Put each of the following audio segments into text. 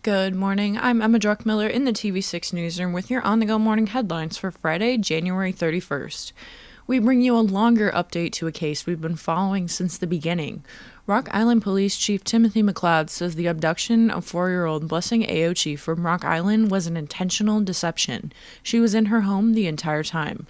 Good morning, I'm Emma Druckmiller in the TV6 newsroom with your on-the-go morning headlines for Friday, January 31st. We bring you a longer update to a case we've been following since the beginning. Rock Island Police Chief Timothy McLeod says the abduction of 4-year-old Blessing Aochi from Rock Island was an intentional deception. She was in her home the entire time.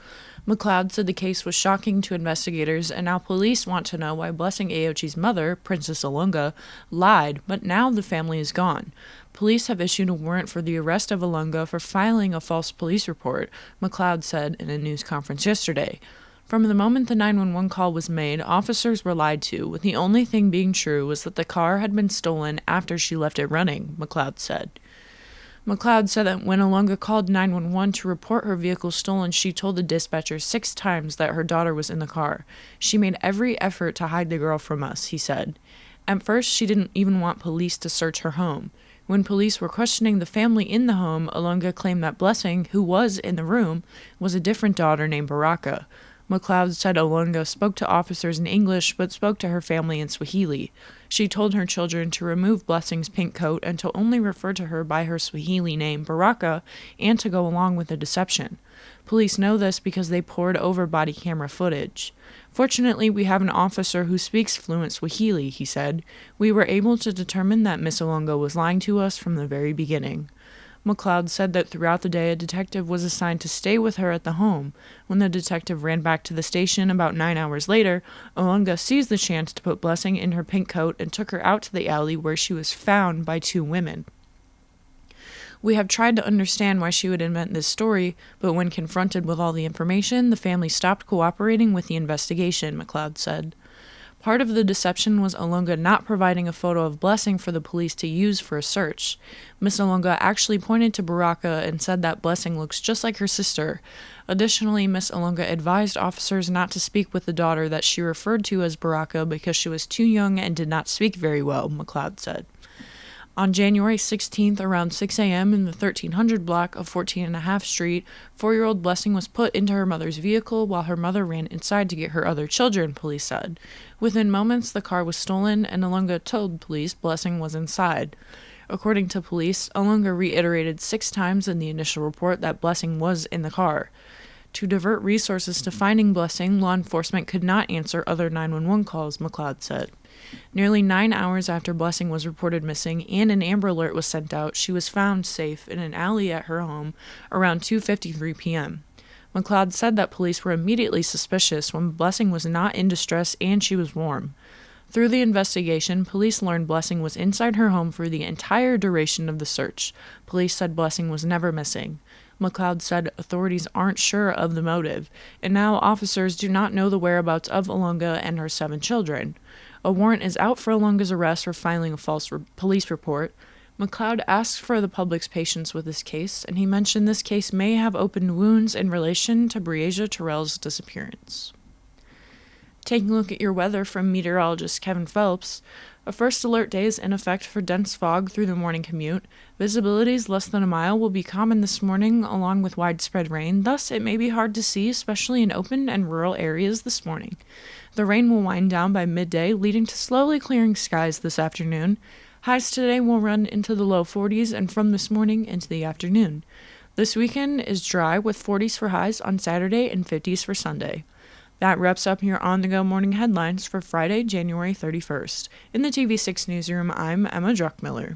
McLeod said the case was shocking to investigators, and now police want to know why Blessing Aochi's mother, Princess Olunga, lied, but now the family is gone. Police have issued a warrant for the arrest of Olunga for filing a false police report, McLeod said in a news conference yesterday. From the moment the 911 call was made, officers were lied to, with the only thing being true was that the car had been stolen after she left it running, McLeod said. McLeod said that when Olunga called 911 to report her vehicle stolen, she told the dispatcher 6 times that her daughter was in the car. She made every effort to hide the girl from us, he said. At first, she didn't even want police to search her home. When police were questioning the family in the home, Olunga claimed that Blessing, who was in the room, was a different daughter named Baraka. McLeod said Olunga spoke to officers in English but spoke to her family in Swahili. She told her children to remove Blessing's pink coat and to only refer to her by her Swahili name, Baraka, and to go along with the deception. Police know this because they pored over body camera footage. Fortunately, we have an officer who speaks fluent Swahili, he said. We were able to determine that Miss Olunga was lying to us from the very beginning. McLeod said that throughout the day a detective was assigned to stay with her at the home. When the detective ran back to the station about 9 hours later, Olunga seized the chance to put Blessing in her pink coat and took her out to the alley where she was found by 2 women. We have tried to understand why she would invent this story, but when confronted with all the information, the family stopped cooperating with the investigation, McLeod said. Part of the deception was Olunga not providing a photo of Blessing for the police to use for a search. Miss Olunga actually pointed to Baraka and said that Blessing looks just like her sister. Additionally, Miss Olunga advised officers not to speak with the daughter that she referred to as Baraka because she was too young and did not speak very well, McLeod said. On January 16th, around 6 a.m. in the 1300 block of 14.5 Street, 4-year-old Blessing was put into her mother's vehicle while her mother ran inside to get her other children, police said. Within moments, the car was stolen, and Olunga told police Blessing was inside. According to police, Olunga reiterated 6 times in the initial report that Blessing was in the car. To divert resources to finding Blessing, law enforcement could not answer other 911 calls, McLeod said. Nearly 9 hours after Blessing was reported missing and an Amber Alert was sent out, she was found safe in an alley at her home around 2:53 p.m. McLeod said that police were immediately suspicious when Blessing was not in distress and she was warm. Through the investigation, police learned Blessing was inside her home for the entire duration of the search. Police said Blessing was never missing. McLeod said authorities aren't sure of the motive, and now officers do not know the whereabouts of Olunga and her 7 children. A warrant is out for Olunga's arrest for filing a false police report. McLeod asked for the public's patience with this case, and he mentioned this case may have opened wounds in relation to Breasia Terrell's disappearance. Taking a look at your weather from meteorologist Kevin Phelps, a first alert day is in effect for dense fog through the morning commute. Visibilities less than a mile will be common this morning, along with widespread rain, thus it may be hard to see, especially in open and rural areas this morning. The rain will wind down by midday, leading to slowly clearing skies this afternoon. Highs today will run into the low 40s and from this morning into the afternoon. This weekend is dry with 40s for highs on Saturday and 50s for Sunday. That wraps up your on-the-go morning headlines for Friday, January 31st. In the TV6 newsroom, I'm Emma Druckmiller.